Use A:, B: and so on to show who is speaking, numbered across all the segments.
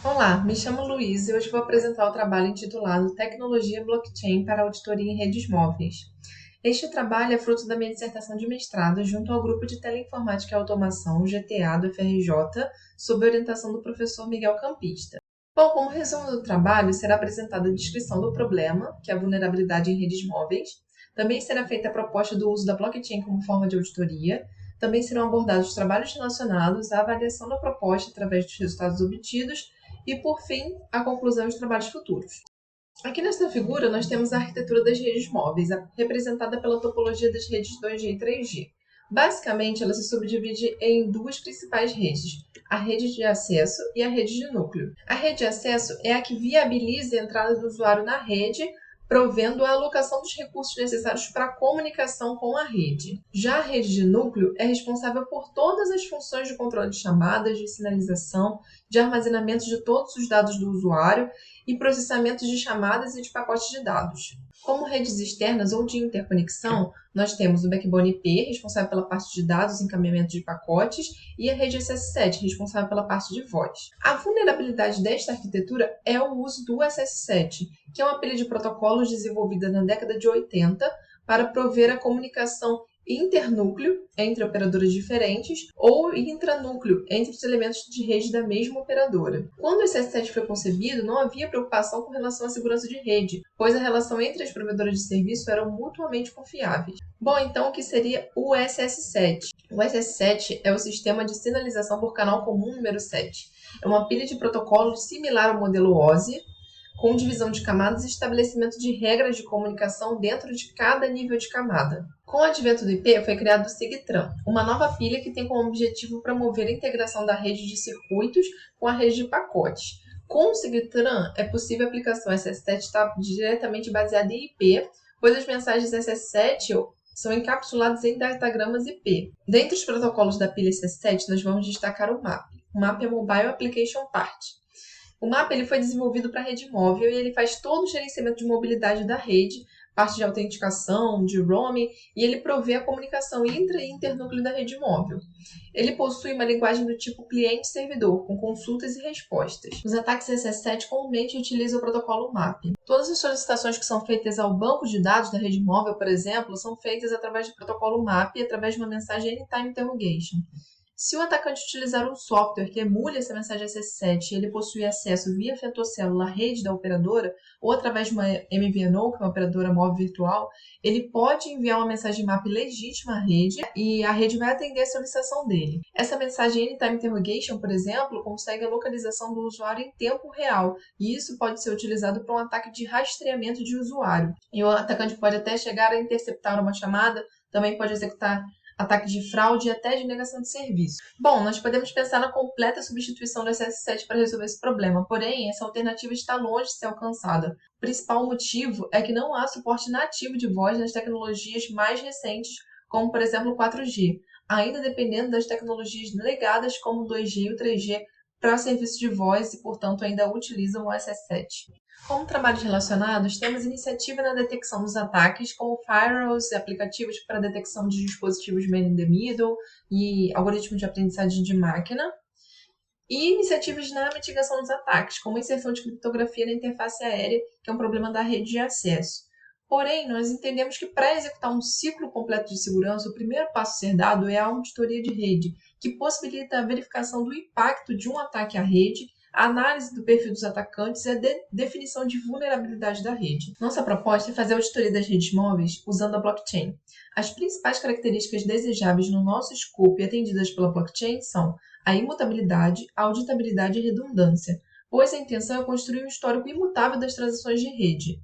A: Olá, me chamo Luiz e hoje vou apresentar o trabalho intitulado Tecnologia Blockchain para Auditoria em Redes Móveis. Este trabalho é fruto da minha dissertação de mestrado junto ao Grupo de Teleinformática e Automação, GTA, do FRJ, sob orientação do professor Miguel Campista. Bom, como resumo do trabalho, será apresentada a descrição do problema, que é a vulnerabilidade em redes móveis. Também será feita a proposta do uso da blockchain como forma de auditoria. Também serão abordados os trabalhos relacionados à avaliação da proposta através dos resultados obtidos e, por fim, a conclusão dos trabalhos futuros. Aqui nesta figura, nós temos a arquitetura das redes móveis, representada pela topologia das redes 2G e 3G. Basicamente, ela se subdivide em duas principais redes, a rede de acesso e a rede de núcleo. A rede de acesso é a que viabiliza a entrada do usuário na rede, provendo a alocação dos recursos necessários para a comunicação com a rede. Já a rede de núcleo é responsável por todas as funções de controle de chamadas, de sinalização, de armazenamento de todos os dados do usuário e processamento de chamadas e de pacotes de dados. Como redes externas ou de interconexão, nós temos o backbone IP, responsável pela parte de dados e encaminhamento de pacotes, e a rede SS7, responsável pela parte de voz. A vulnerabilidade desta arquitetura é o uso do SS7, que é uma pilha de protocolos desenvolvida na década de 80 para prover a comunicação internúcleo entre operadoras diferentes ou intranúcleo entre os elementos de rede da mesma operadora. Quando o SS7 foi concebido, não havia preocupação com relação à segurança de rede, pois a relação entre as provedoras de serviço eram mutuamente confiáveis. Bom, então o que seria o SS7? O SS7 é o sistema de sinalização por canal comum número 7. É uma pilha de protocolos similar ao modelo OSI, com divisão de camadas e estabelecimento de regras de comunicação dentro de cada nível de camada. Com o advento do IP, foi criado o SIGTRAN, uma nova pilha que tem como objetivo promover a integração da rede de circuitos com a rede de pacotes. Com o SIGTRAN, é possível a aplicação SS7 estar diretamente baseada em IP, pois as mensagens SS7 são encapsuladas em datagramas IP. Dentre os protocolos da pilha SS7, nós vamos destacar o MAP. O MAP é Mobile Application Part. O MAP ele foi desenvolvido para a rede móvel e ele faz todo o gerenciamento de mobilidade da rede, parte de autenticação, de roaming, e ele provê a comunicação intra e internúcleo da rede móvel. Ele possui uma linguagem do tipo cliente-servidor, com consultas e respostas. Os ataques SS7 comumente utilizam o protocolo MAP. Todas as solicitações que são feitas ao banco de dados da rede móvel, por exemplo, são feitas através do protocolo MAP e através de uma mensagem Anytime Interrogation. Se o atacante utilizar um software que emule essa mensagem SS7 e ele possui acesso via fentocélula à rede da operadora ou através de uma MVNO, que é uma operadora móvel virtual, ele pode enviar uma mensagem MAP legítima à rede e a rede vai atender a solicitação dele. Essa mensagem Anytime Interrogation, por exemplo, consegue a localização do usuário em tempo real e isso pode ser utilizado para um ataque de rastreamento de usuário. E o atacante pode até chegar a interceptar uma chamada, também pode executar ataque de fraude e até de negação de serviço. Bom, nós podemos pensar na completa substituição do SS7 para resolver esse problema, porém, essa alternativa está longe de ser alcançada. O principal motivo é que não há suporte nativo de voz nas tecnologias mais recentes, como, por exemplo, o 4G, ainda dependendo das tecnologias legadas como o 2G e o 3G para serviços de voz e, portanto, ainda utilizam o SS7. Como trabalhos relacionados, temos iniciativa na detecção dos ataques, como firewalls e aplicativos para detecção de dispositivos man-in-the-middle e algoritmos de aprendizagem de máquina, e iniciativas na mitigação dos ataques, como inserção de criptografia na interface aérea, que é um problema da rede de acesso. Porém, nós entendemos que para executar um ciclo completo de segurança, o primeiro passo a ser dado é a auditoria de rede, que possibilita a verificação do impacto de um ataque à rede, a análise do perfil dos atacantes e a definição de vulnerabilidade da rede. Nossa proposta é fazer a auditoria das redes móveis usando a blockchain. As principais características desejáveis no nosso escopo e atendidas pela blockchain são a imutabilidade, a auditabilidade e a redundância, pois a intenção é construir um histórico imutável das transações de rede.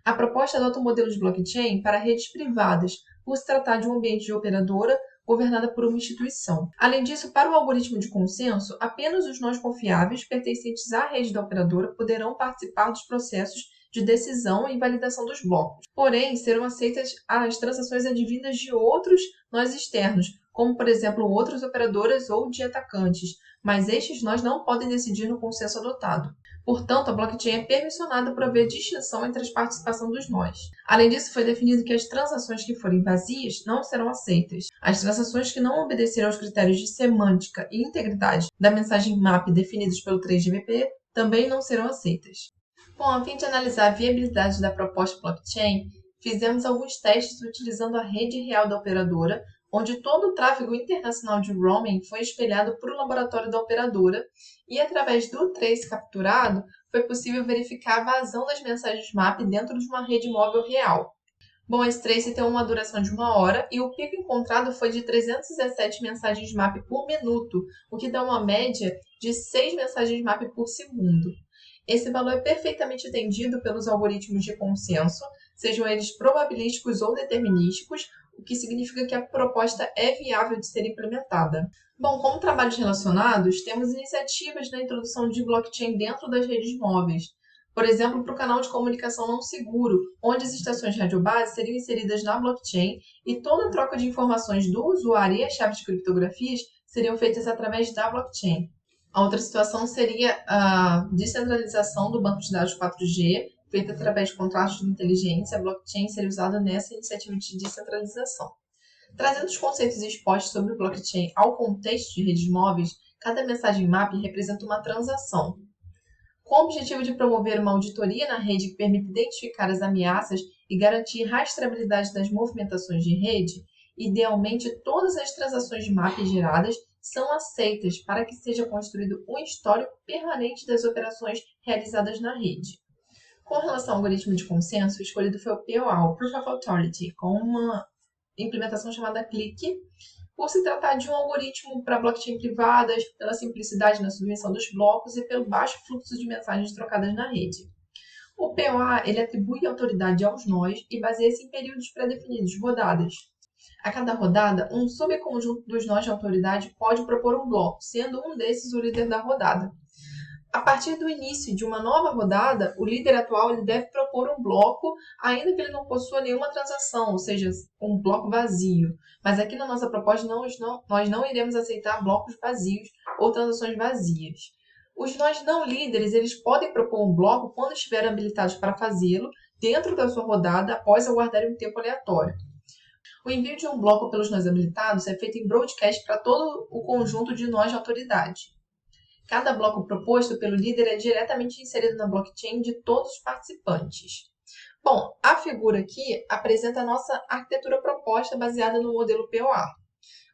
A: A proposta adota um modelo de blockchain para redes privadas, por se tratar de um ambiente de operadora governada por uma instituição. Além disso, para o algoritmo de consenso, apenas os nós confiáveis pertencentes à rede da operadora poderão participar dos processos de decisão e validação dos blocos. Porém, serão aceitas as transações advindas de outros nós externos, como, por exemplo, outras operadoras ou de atacantes, mas estes nós não podem decidir no consenso adotado. Portanto, a blockchain é permissionada para haver distinção entre a participação dos nós. Além disso, foi definido que as transações que forem vazias não serão aceitas. As transações que não obedecerem aos critérios de semântica e integridade da mensagem MAP definidos pelo 3GPP também não serão aceitas. Bom, a fim de analisar a viabilidade da proposta blockchain, fizemos alguns testes utilizando a rede real da operadora, onde todo o tráfego internacional de roaming foi espelhado para o laboratório da operadora e, através do trace capturado, foi possível verificar a vazão das mensagens MAP dentro de uma rede móvel real. Bom, esse trace tem uma duração de 1 hora e o pico encontrado foi de 317 mensagens MAP por minuto, o que dá uma média de 6 mensagens MAP por segundo. Esse valor é perfeitamente atendido pelos algoritmos de consenso, sejam eles probabilísticos ou determinísticos, o que significa que a proposta é viável de ser implementada. Bom, como trabalhos relacionados, temos iniciativas na introdução de blockchain dentro das redes móveis. Por exemplo, para o canal de comunicação não seguro, onde as estações de radiobase seriam inseridas na blockchain e toda a troca de informações do usuário e as chaves de criptografias seriam feitas através da blockchain. A outra situação seria a descentralização do banco de dados 4G, feita através de contratos de inteligência. A blockchain seria usada nessa iniciativa de descentralização. Trazendo os conceitos expostos sobre o blockchain ao contexto de redes móveis, cada mensagem MAP representa uma transação. Com o objetivo de promover uma auditoria na rede que permita identificar as ameaças e garantir rastreabilidade das movimentações de rede, idealmente todas as transações de MAP geradas são aceitas para que seja construído um histórico permanente das operações realizadas na rede. Com relação ao algoritmo de consenso, o escolhido foi o POA, o Proof of Authority, com uma implementação chamada CLIC, por se tratar de um algoritmo para blockchain privadas, pela simplicidade na submissão dos blocos e pelo baixo fluxo de mensagens trocadas na rede. O POA ele atribui autoridade aos nós e baseia-se em períodos pré-definidos, rodadas. A cada rodada, um subconjunto dos nós de autoridade pode propor um bloco, sendo um desses o líder da rodada. A partir do início de uma nova rodada, o líder atual ele deve propor um bloco, ainda que ele não possua nenhuma transação, ou seja, um bloco vazio. Mas aqui na nossa proposta nós não iremos aceitar blocos vazios ou transações vazias. Os nós não líderes eles podem propor um bloco quando estiverem habilitados para fazê-lo dentro da sua rodada após aguardarem um tempo aleatório. O envio de um bloco pelos nós habilitados é feito em broadcast para todo o conjunto de nós de autoridade. Cada bloco proposto pelo líder é diretamente inserido na blockchain de todos os participantes. Bom, a figura aqui apresenta a nossa arquitetura proposta baseada no modelo POA.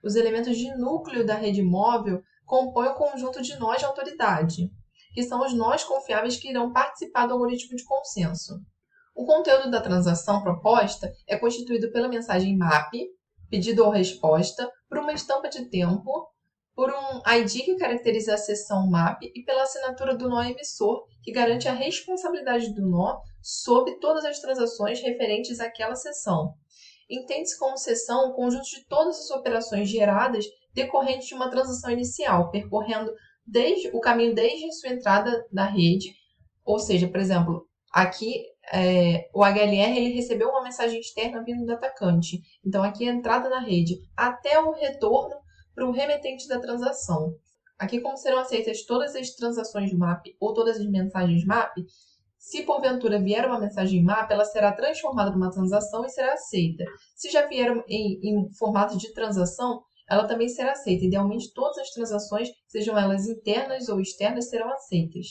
A: Os elementos de núcleo da rede móvel compõem o conjunto de nós de autoridade, que são os nós confiáveis que irão participar do algoritmo de consenso. O conteúdo da transação proposta é constituído pela mensagem MAP, pedido ou resposta, por uma estampa de tempo, por um ID que caracteriza a seção MAP e pela assinatura do nó emissor, que garante a responsabilidade do nó sobre todas as transações referentes àquela seção. Entende-se como seção o conjunto de todas as operações geradas decorrentes de uma transação inicial, percorrendo o caminho desde a sua entrada na rede, ou seja, por exemplo, aqui o HLR ele recebeu uma mensagem externa vindo do atacante, então aqui é a entrada na rede, até o retorno para o remetente da transação. Aqui, como serão aceitas todas as transações MAP ou todas as mensagens MAP, se porventura vier uma mensagem MAP, ela será transformada numa transação e será aceita. Se já vier em formato de transação, ela também será aceita. Idealmente, todas as transações, sejam elas internas ou externas, serão aceitas.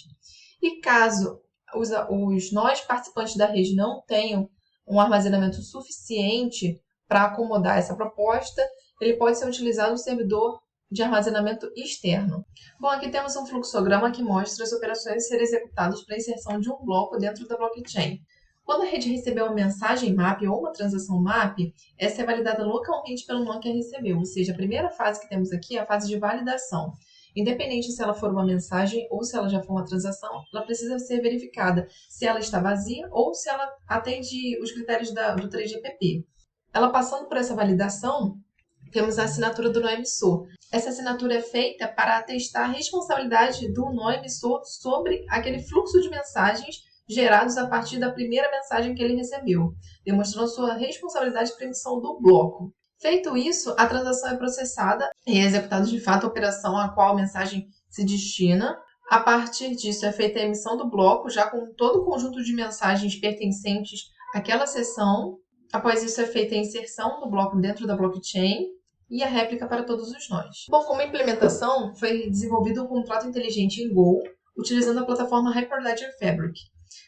A: E caso os nós participantes da rede não tenham um armazenamento suficiente para acomodar essa proposta, ele pode ser utilizado no servidor de armazenamento externo. Bom, aqui temos um fluxograma que mostra as operações a serem executadas para a inserção de um bloco dentro da blockchain. Quando a rede recebeu uma mensagem MAP ou uma transação MAP, essa é validada localmente pelo nó que a recebeu, ou seja, a primeira fase que temos aqui é a fase de validação. Independente se ela for uma mensagem ou se ela já for uma transação, ela precisa ser verificada se ela está vazia ou se ela atende os critérios do 3GPP. Ela passando por essa validação, temos a assinatura do nó emissor. Essa assinatura é feita para atestar a responsabilidade do nó emissor sobre aquele fluxo de mensagens gerados a partir da primeira mensagem que ele recebeu, demonstrando sua responsabilidade para a emissão do bloco. Feito isso, a transação é processada e é executada de fato a operação a qual a mensagem se destina. A partir disso, é feita a emissão do bloco, já com todo o conjunto de mensagens pertencentes àquela seção. Após isso, é feita a inserção do bloco dentro da blockchain e a réplica para todos os nós. Bom, como implementação, foi desenvolvido um contrato inteligente em Go, utilizando a plataforma Hyperledger Fabric.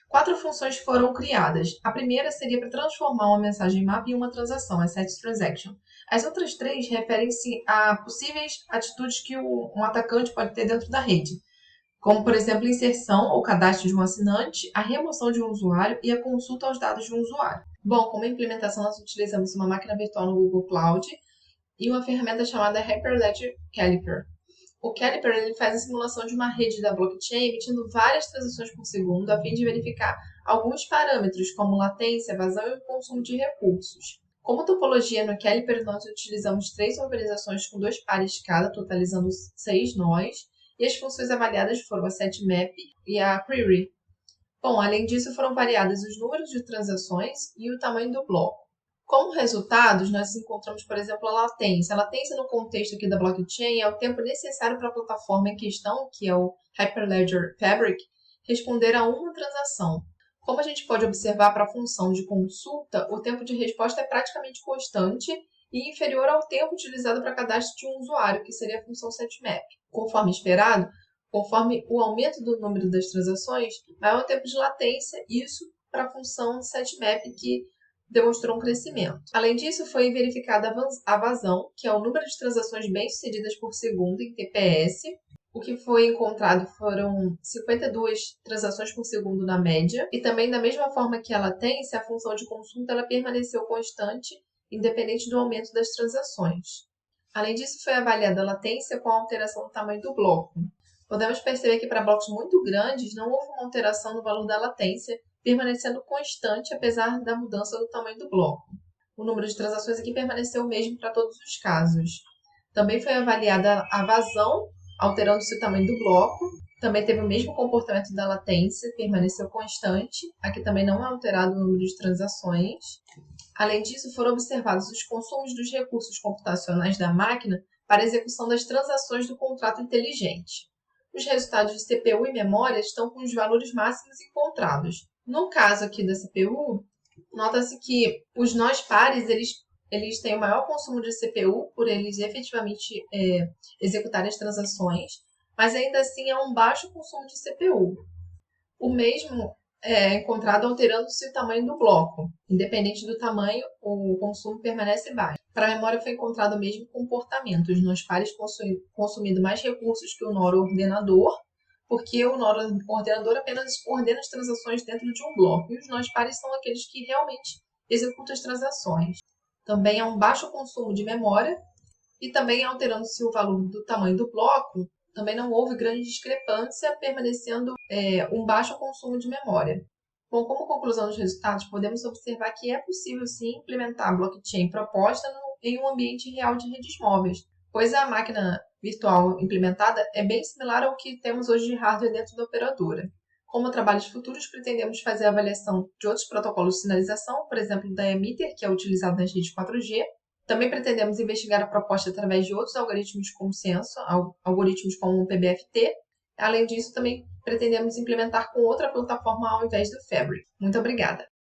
A: 4 funções foram criadas. A primeira seria para transformar uma mensagem MAP em uma transação, a set transaction. As outras 3 referem-se a possíveis atitudes que um atacante pode ter dentro da rede, como, por exemplo, a inserção ou cadastro de um assinante, a remoção de um usuário e a consulta aos dados de um usuário. Bom, como implementação, nós utilizamos uma máquina virtual no Google Cloud e uma ferramenta chamada Hyperledger Caliper. O Caliper ele faz a simulação de uma rede da blockchain emitindo várias transações por segundo a fim de verificar alguns parâmetros, como latência, vazão e consumo de recursos. Como topologia no Caliper, nós utilizamos 3 organizações com 2 pares cada, totalizando 6 nós, e as funções avaliadas foram a setMap e a query. Bom, além disso, foram variados os números de transações e o tamanho do bloco. Como resultados, nós encontramos, por exemplo, a latência. A latência no contexto aqui da blockchain é o tempo necessário para a plataforma em questão, que é o Hyperledger Fabric, responder a uma transação. Como a gente pode observar para a função de consulta, o tempo de resposta é praticamente constante e inferior ao tempo utilizado para cadastro de um usuário, que seria a função setMap. Conforme esperado, conforme o aumento do número das transações, maior o tempo de latência, isso para a função setMap, que demonstrou um crescimento. Além disso, foi verificada a vazão, que é o número de transações bem-sucedidas por segundo em TPS. O que foi encontrado foram 52 transações por segundo na média. E também, da mesma forma que a latência, a função de consulta ela permaneceu constante, independente do aumento das transações. Além disso, foi avaliada a latência com a alteração do tamanho do bloco. Podemos perceber que para blocos muito grandes não houve uma alteração no valor da latência, permanecendo constante apesar da mudança do tamanho do bloco. O número de transações aqui permaneceu o mesmo para todos os casos. Também foi avaliada a vazão, alterando-se o tamanho do bloco. Também teve o mesmo comportamento da latência, permaneceu constante. Aqui também não é alterado o número de transações. Além disso, foram observados os consumos dos recursos computacionais da máquina para a execução das transações do contrato inteligente. Os resultados de CPU e memória estão com os valores máximos encontrados. No caso aqui da CPU, nota-se que os nós pares eles têm o maior consumo de CPU por eles efetivamente executarem as transações, mas ainda assim há um baixo consumo de CPU. O mesmo é encontrado alterando-se o tamanho do bloco. Independente do tamanho, o consumo permanece baixo. Para a memória foi encontrado o mesmo comportamento, os nós pares consumindo mais recursos que o nó ordenador, porque o nó ordenador apenas ordena as transações dentro de um bloco, e os nós pares são aqueles que realmente executam as transações. Também há um baixo consumo de memória, e também alterando-se o valor do tamanho do bloco, também não houve grande discrepância, permanecendo um baixo consumo de memória. Bom, como conclusão dos resultados, podemos observar que é possível sim implementar a blockchain proposta em um ambiente real de redes móveis, pois a máquina virtual implementada é bem similar ao que temos hoje de hardware dentro da operadora. Como trabalhos futuros, pretendemos fazer a avaliação de outros protocolos de sinalização, por exemplo, da emitter, que é utilizado nas redes 4G. Também pretendemos investigar a proposta através de outros algoritmos de consenso, algoritmos como o PBFT. Além disso, também pretendemos implementar com outra plataforma ao invés do Fabric. Muito obrigada!